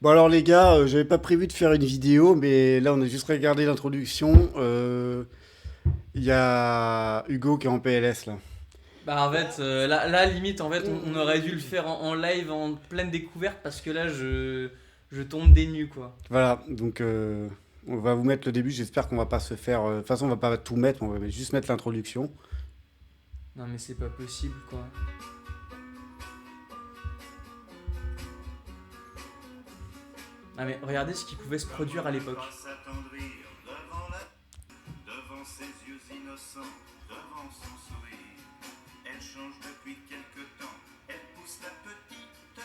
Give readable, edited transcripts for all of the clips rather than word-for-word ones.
Bon alors les gars, j'avais pas prévu de faire une vidéo, mais là on a juste regardé l'introduction. Il y a Hugo qui est en PLS là. Bah en fait, là limite, en fait, on aurait dû le faire en live, en pleine découverte, parce que là, je tombe des nues, quoi. Voilà, donc on va vous mettre le début. J'espère qu'on va pas se faire. De toute façon, on va pas tout mettre, on va juste mettre l'introduction. Non mais c'est pas possible, quoi. Ah mais regardez ce qui pouvait se produire à l'époque. Pas s'attendrir devant ses yeux innocents, devant son sourire. Elle change depuis quelque temps, elle pousse la petite,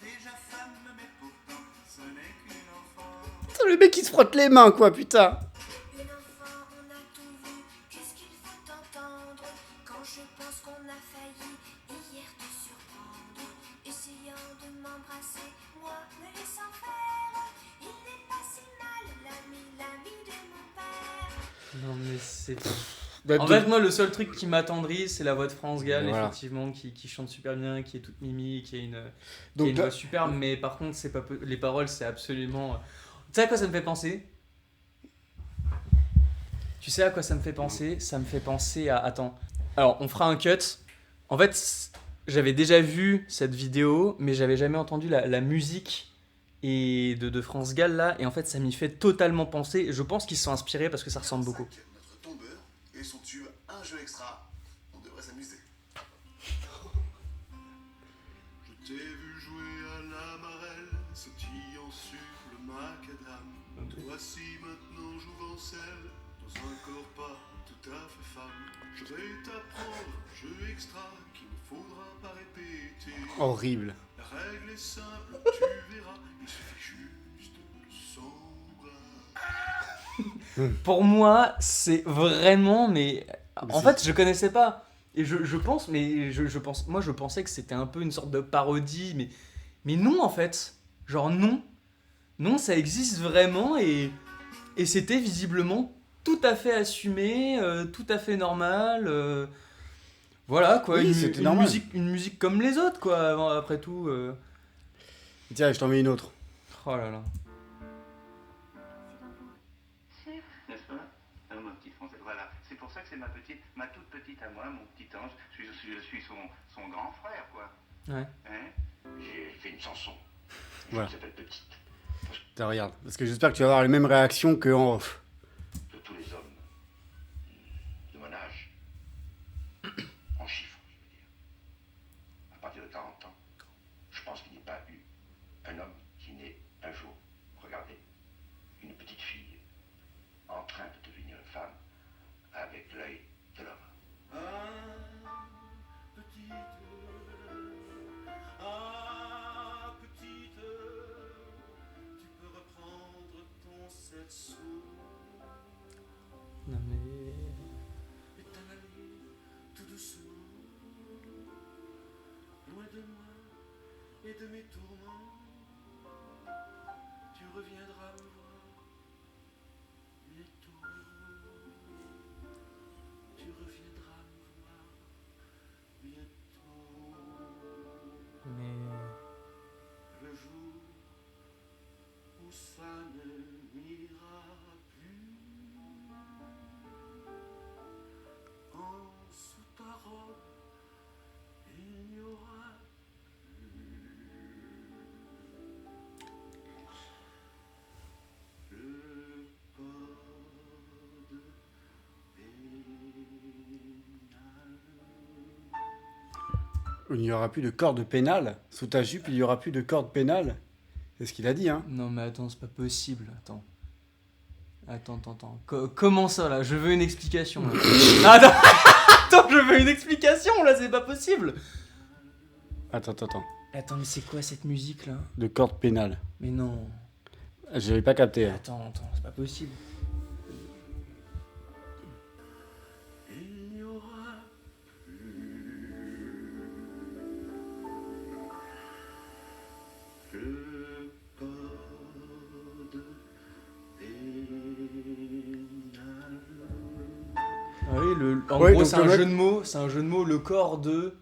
déjà femme, mais pourtant ce n'est qu'une enfant. Putain, le mec il se frotte les mains quoi, putain. Une enfant, on a tout vu, qu'est-ce qu'il faut entendre quand je pense qu'on a failli hier te surprendre, essayant de m'embrasser, moi me laissant faire. Il n'est pas si mal, l'ami de mon père. Non mais c'est... Bah, En fait, moi, le seul truc qui m'attendrit, c'est la voix de France Gall, Voilà. effectivement, qui chante super bien, qui est toute mimi, qui a une Donc là- voix superbe, mais par contre, c'est pas les paroles, c'est absolument... Tu sais à quoi ça me fait penser? Tu sais à quoi ça me fait penser? Ça me fait penser à... Attends. Alors, on fera un cut. En fait, j'avais déjà vu cette vidéo, mais j'avais jamais entendu la musique et de France Gall, là, et en fait, ça m'y fait totalement penser. Je pense qu'ils se sont inspirés parce que ça ressemble beaucoup. Notre tombeur et son tube, un jeu extra. On devrait s'amuser. Je t'ai vu jouer à la marelle, sautillant sur le macadam. Voici maintenant jouvencelle, dans un corps pas tout à fait femme. Je vais t'apprendre un jeu extra qu'il ne faudra pas répéter. horrible. La règle est simple, tu verras, il suffit juste de s'embrasser. Pour moi, c'est vraiment, mais en fait, je connaissais pas. Et je pense, mais je pense, moi, je pensais que c'était un peu une sorte de parodie, mais non, en fait. Genre, non. Non, ça existe vraiment et c'était visiblement tout à fait assumé, tout à fait normal. Voilà, quoi. Oui, c'était normal. Une musique comme les autres, quoi, après tout. Tiens, je t'en mets une autre. Oh là là. N'est-ce pas? Ma petite Française, voilà. C'est pour ça que c'est ma toute petite à moi, mon petit ange. Je suis son grand frère, quoi. Ouais. Hein? J'ai fait une chanson. Voilà. Qui s'appelle Petite. Tiens, regarde. Parce que j'espère que tu vas avoir les mêmes réactions que en off. De tous les hommes de mon âge, en chiffres, je veux dire, à partir de 40 ans, je pense qu'il n'y a pas eu un homme qui n'ait un jour regardé une petite fille en train de devenir une femme avec l'œil de l'homme. Petite, tu peux reprendre ton cerceau Non, mais... et t'en aller tout doucement, loin de moi et de mes tourments. Tu reviendras me voir bientôt. Tu reviendras me voir bientôt. Mais... Le jour où ça ne m'ira plus, en sous ta robe, il n'y aura plus le code pénal. Il n'y aura plus de corde pénale. Sous ta jupe, il n'y aura plus de corde pénale. C'est ce qu'il a dit, hein. Non mais attends, c'est pas possible, attends. Attends. Comment ça là? Je veux une explication là. Attends, attends, je veux une explication là, c'est pas possible. Attends. Attends, mais c'est quoi cette musique là? De corde pénale. Mais non. Je l'avais pas capté. Hein. Attends, c'est pas possible. Il n'y aura plus le code pénal. Ah oui, en Ouais, gros donc c'est le un mec- jeu de mots, le corps de...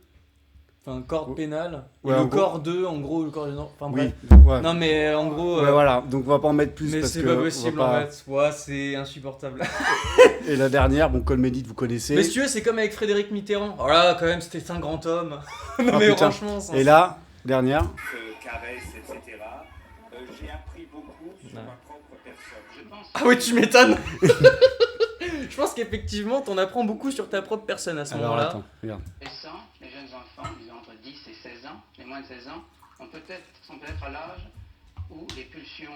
Enfin, corps pénal. Et Ouais, le en gros. corps 2, en gros, le corps... Enfin bref. Oui, ouais. Non mais en gros... Ouais, voilà, donc on va pas en mettre plus mais parce c'est que pas on va possible pas- en fait. Ouais, c'est insupportable. Et la dernière, bon, Colmédite, vous connaissez. Mais si tu veux, c'est comme avec Frédéric Mitterrand. Oh là, quand même, c'était un grand homme. Non Ah, mais putain. franchement, ça... Et là, dernière. Caresse, etc. J'ai appris beaucoup sur Ouais. ma propre personne. Je pense Ah oui, tu m'étonnes. Je pense qu'effectivement, t'en apprends beaucoup sur ta propre personne à ce Alors moment-là. attends, regarde. Les jeunes enfants, disons entre 10 et 16 ans, les moins de 16 ans, sont peut-être à l'âge où les pulsions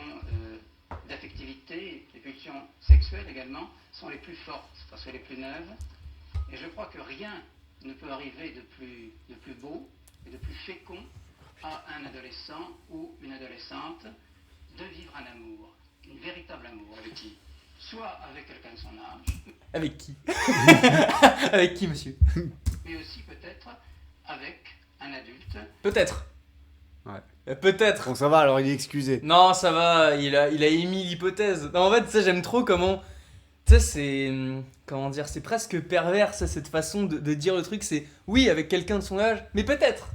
d'affectivité, les pulsions sexuelles également, sont les plus fortes, parce que les plus neuves. Et je crois que rien ne peut arriver de plus beau et de plus fécond à un adolescent ou une adolescente de vivre un amour, un véritable amour. Avec qui ? Soit avec quelqu'un de son âge, Avec qui? Avec qui, monsieur? mais aussi peut-être avec un adulte. Peut-être. Ouais. Peut-être. Bon, ça va, alors il est excusé. Non, ça va, il a émis l'hypothèse. Non, en fait, tu sais, j'aime trop comment... Tu sais, c'est... Comment dire? C'est presque pervers, ça, cette façon de dire le truc. C'est, oui, avec quelqu'un de son âge, mais peut-être.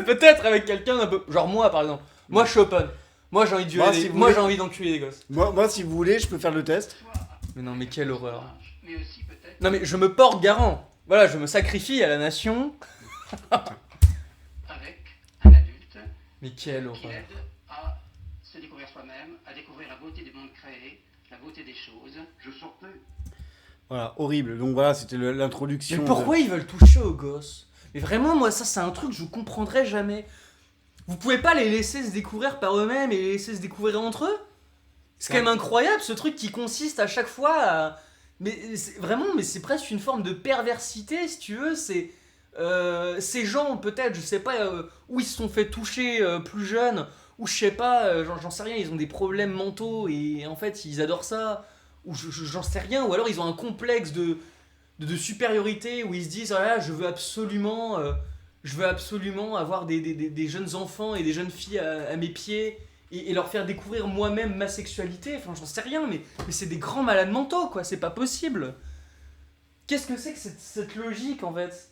Peut-être avec quelqu'un d'un peu... Genre moi, par exemple. Moi, je suis open. Moi, j'ai envie de Moi, violer si vous Moi, voulez- j'ai envie d'enculer des gosses. Moi, si vous voulez, je peux faire le test. Mais non, mais quelle horreur. Mais aussi peut-être Non, mais je me porte garant. Voilà, je me sacrifie à la nation. avec un adulte Mais quelle qui horreur. l'aide à se découvrir soi-même, à découvrir la beauté du monde créé, la beauté des choses. Je sortais. Voilà, horrible. Donc voilà, c'était l'introduction. Mais pourquoi ils veulent toucher aux gosses? Mais vraiment, moi, ça, c'est un truc que je comprendrai jamais. Vous pouvez pas les laisser se découvrir par eux-mêmes et les laisser se découvrir entre eux? C'est quand même incroyable, ce truc qui consiste à chaque fois à... Mais c'est vraiment, mais c'est presque une forme de perversité, si tu veux. C'est... ces gens, peut-être, je sais pas, où ils se sont fait toucher plus jeunes, ou je sais pas, j'en sais rien, ils ont des problèmes mentaux et en fait, ils adorent ça, ou j'en sais rien, ou alors ils ont un complexe de supériorité où ils se disent, ah là, je veux absolument avoir des jeunes enfants et des jeunes filles à mes pieds et leur faire découvrir moi-même ma sexualité. Enfin, j'en sais rien, mais c'est des grands malades mentaux, quoi. C'est pas possible. Qu'est-ce que c'est que cette logique, en fait?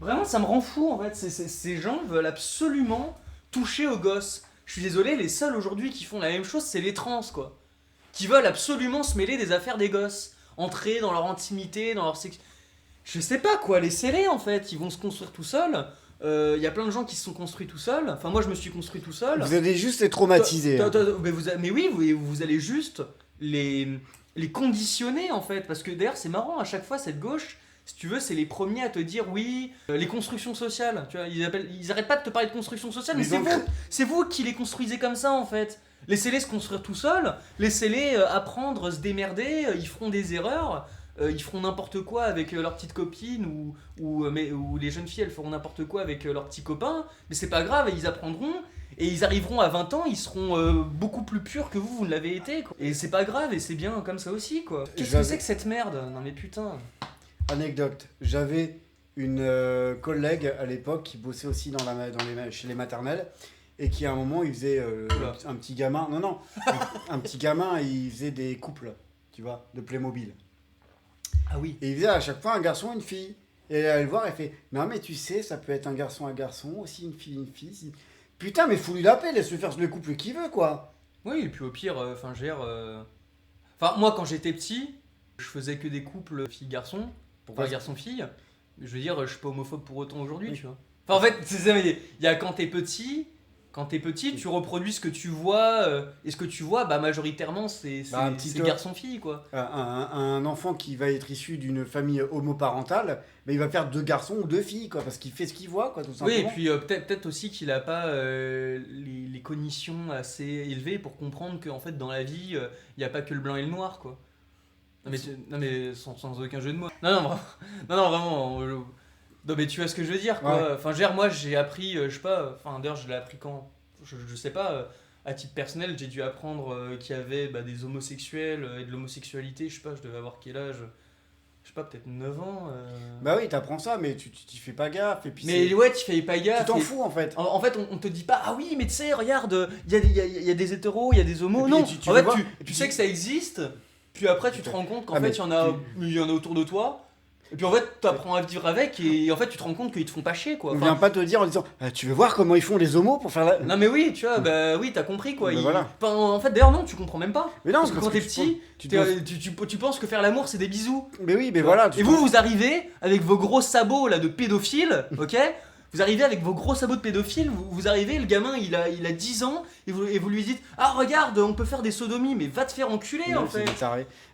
Vraiment, ça me rend fou, en fait. Ces gens veulent absolument toucher aux gosses. Je suis désolé, les seuls aujourd'hui qui font la même chose, c'est les trans, quoi. Qui veulent absolument se mêler des affaires des gosses. Entrer dans leur intimité, dans leur sex... Je sais pas quoi, laissez-les en fait, ils vont se construire tout seuls. Y a plein de gens qui se sont construits tout seuls. Enfin, moi je me suis construit tout seul. Vous allez juste les traumatiser. hein. Mais oui, vous allez juste les conditionner en fait. Parce que d'ailleurs, c'est marrant, à chaque fois, cette gauche, si tu veux, c'est les premiers à te dire oui, les constructions sociales. Tu vois, ils arrêtent pas de te parler de construction sociale, mais Mais donc- c'est vous qui les construisez comme ça en fait. Laissez-les se construire tout seuls, laissez-les apprendre, se démerder, ils feront des erreurs, ils feront n'importe quoi avec leurs petites copines ou les jeunes filles elles feront n'importe quoi avec leurs petits copains, mais c'est pas grave, ils apprendront et ils arriveront à 20 ans, ils seront beaucoup plus purs que vous ne l'avez été quoi. Et c'est pas grave et c'est bien comme ça aussi quoi. Qu'est-ce que J'avais- c'est que cette merde? Non mais putain. Anecdote. J'avais une collègue à l'époque qui bossait aussi chez les maternelles et qui à un moment il faisait Oula. un petit gamin. Non, un petit gamin, il faisait des couples, tu vois, de Playmobil. Ah oui. Et il faisait à chaque fois un garçon, une fille. Et elle allait le voir, elle fait non, mais tu sais, ça peut être un garçon, aussi une fille, une fille. Putain, mais fous-lui la paix, laisse-le faire le couple qu'il veut, quoi. Oui, et puis au pire, enfin, Enfin, moi, quand j'étais petit, je faisais que des couples filles-garçons, pour pas Ouais. garçon-fille. Je veux dire, je suis pas homophobe pour autant aujourd'hui, Oui. tu vois. Enfin, en fait, c'est ça, mais il y a quand t'es petit, tu reproduis ce que tu vois, et ce que tu vois, bah, majoritairement, c'est Bah, un petit c'est peu. garçon-fille, quoi. Un enfant qui va être issu d'une famille homoparentale, mais il va faire 2 garçons ou 2 filles, quoi, parce qu'il fait ce qu'il voit, quoi, tout simplement. Oui, et puis peut-être aussi qu'il a pas les cognitions assez élevées pour comprendre qu'en fait, dans la vie, il n'y a pas que le blanc et le noir, quoi. Non mais sans aucun jeu de mots. Non, vraiment. Non mais tu vois ce que je veux dire quoi. Ouais. Enfin, moi j'ai appris, je sais pas, enfin d'ailleurs je l'ai appris quand, je sais pas, à titre personnel j'ai dû apprendre qu'il y avait des homosexuels et de l'homosexualité, je sais pas, je devais avoir quel âge, je sais pas, peut-être 9 ans. Bah oui, t'apprends ça, mais tu fais pas gaffe, et puis Mais ouais, tu fais pas tu gaffe. t'en et- fous, en fait. En fait, on te dit pas, ah oui, mais tu sais, regarde, il y a des hétéros, il y a des homos. Et puis, Non, tu en veux fait, voir- tu sais que ça existe, puis après, tu te rends compte qu'en Ah, fait, mais il y en a autour de toi. Et puis en fait, t'apprends à vivre avec et en fait, tu te rends compte qu'ils te font pas chier, quoi. On Enfin, vient pas te dire en disant tu veux voir comment ils font les homos pour faire la. non mais oui, tu vois, bah oui, t'as compris, quoi. Bah, voilà. Enfin, en fait, d'ailleurs, non, tu comprends même pas. Mais non, Parce que quand t'es petit, tu tu penses que faire l'amour, c'est des bisous. Mais oui, mais voilà. Et vous arrivez avec vos gros sabots là de pédophiles, ok? Vous arrivez avec vos gros sabots de pédophiles, vous arrivez, le gamin il a 10 ans, et vous lui dites ah regarde, on peut faire des sodomies, mais va te faire enculer en fait.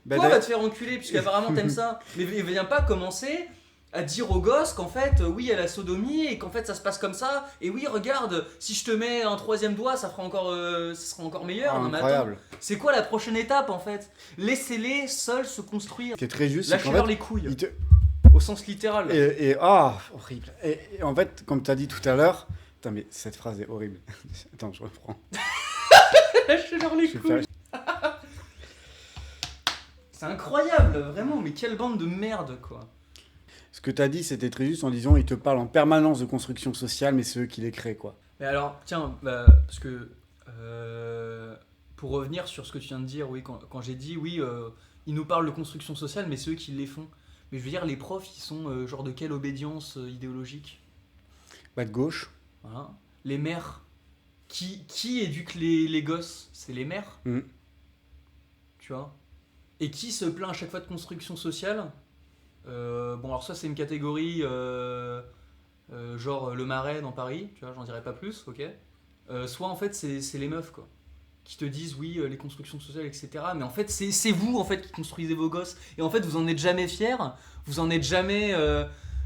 Bah, Toi va te faire enculer, puisqu'apparemment t'aimes ça. Mais viens pas commencer à dire aux gosses qu'en fait, oui, il y a la sodomie et qu'en fait ça se passe comme ça. Et oui, regarde, si je te mets un 3e doigt, ça sera encore meilleur. Non, mais attends, incroyable. c'est quoi la prochaine étape en fait? Laissez-les seuls se construire. C'est très juste. c'est qu'en Lâchez-leur fait, les couilles, ils te- au sens littéral. horrible. Et en fait, comme tu as dit tout à l'heure, putain, mais cette phrase est horrible. Attends, je reprends. Lâchez-leur les Je vais couilles. C'est incroyable, vraiment, mais quelle bande de merde, quoi. Ce que tu as dit, c'était très juste en disant ils te parlent en permanence de construction sociale, mais c'est eux qui les créent, quoi. Mais alors, tiens, parce que pour revenir sur ce que tu viens de dire, oui, quand j'ai dit, oui, ils nous parlent de construction sociale, mais c'est eux qui les font. Mais je veux dire, les profs, ils sont genre de quelle obédience idéologique? Bah, de gauche. Voilà. Les mères, qui éduque les gosses? C'est les mères. Mm. Tu vois? Et qui se plaint à chaque fois de construction sociale? Bon, alors soit c'est une catégorie genre le Marais dans Paris, tu vois, j'en dirai pas plus, ok. Soit en fait c'est les meufs, quoi, qui te disent oui, les constructions sociales, etc. Mais en fait c'est vous en fait qui construisez vos gosses. Et en fait vous en êtes jamais fiers, vous en êtes jamais...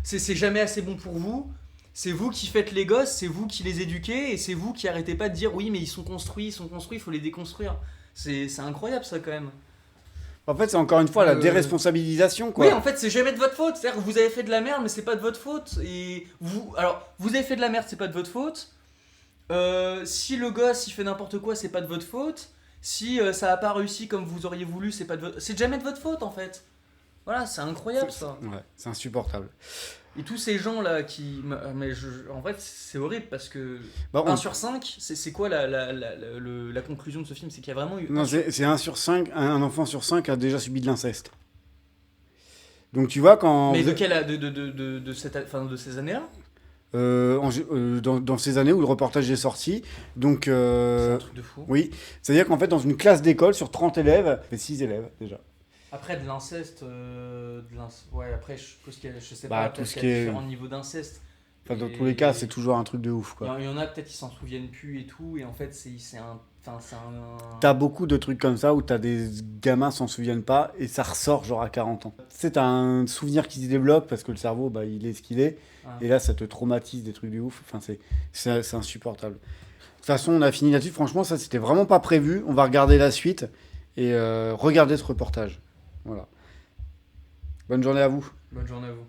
c'est jamais assez bon pour vous. C'est vous qui faites les gosses, c'est vous qui les éduquez, et c'est vous qui arrêtez pas de dire oui mais ils sont construits, il faut les déconstruire. C'est incroyable ça quand même. En fait, c'est encore une fois la déresponsabilisation, quoi. Oui, en fait, c'est jamais de votre faute. C'est-à-dire que vous avez fait de la merde, mais c'est pas de votre faute. Et vous avez fait de la merde, c'est pas de votre faute. Si le gosse il fait n'importe quoi, c'est pas de votre faute. Si ça a pas réussi comme vous auriez voulu, c'est pas de votre... C'est jamais de votre faute en fait. Voilà, c'est incroyable ça. Ouais, c'est insupportable. Et tous ces gens là qui... En fait, c'est horrible parce que... Bah, 1 sur 5, c'est quoi la conclusion de ce film? C'est qu'il y a vraiment eu... Non, c'est 1 sur 5, un enfant sur 5 a déjà subi de l'inceste. Donc tu vois quand... Mais de ces années-là? Dans ces années où le reportage est sorti. Donc, C'est un truc de fou. oui, c'est-à-dire qu'en fait, dans une classe d'école, sur 30 élèves, il y a 6 élèves déjà. Après, de l'inceste, ouais, après, je sais Bah, pas, tout peut-être ce qu'il y a qui est- différents niveaux d'inceste. Enfin, dans Et- tous les cas, c'est toujours un truc de ouf, quoi. Il y en a peut-être qui s'en souviennent plus et tout, et en fait, c'est un. Enfin, c'est un. T'as beaucoup de trucs comme ça où t'as des gamins s'en souviennent pas et ça ressort genre à 40 ans. C'est un souvenir qui se développe parce que le cerveau, bah, il est ce qu'il est. Ouais. Et là, ça te traumatise des trucs de ouf. Enfin, c'est insupportable. De toute façon, on a fini là-dessus. Franchement, ça, c'était vraiment pas prévu. On va regarder la suite et regarder ce reportage. Voilà. Bonne journée à vous. Bonne journée à vous.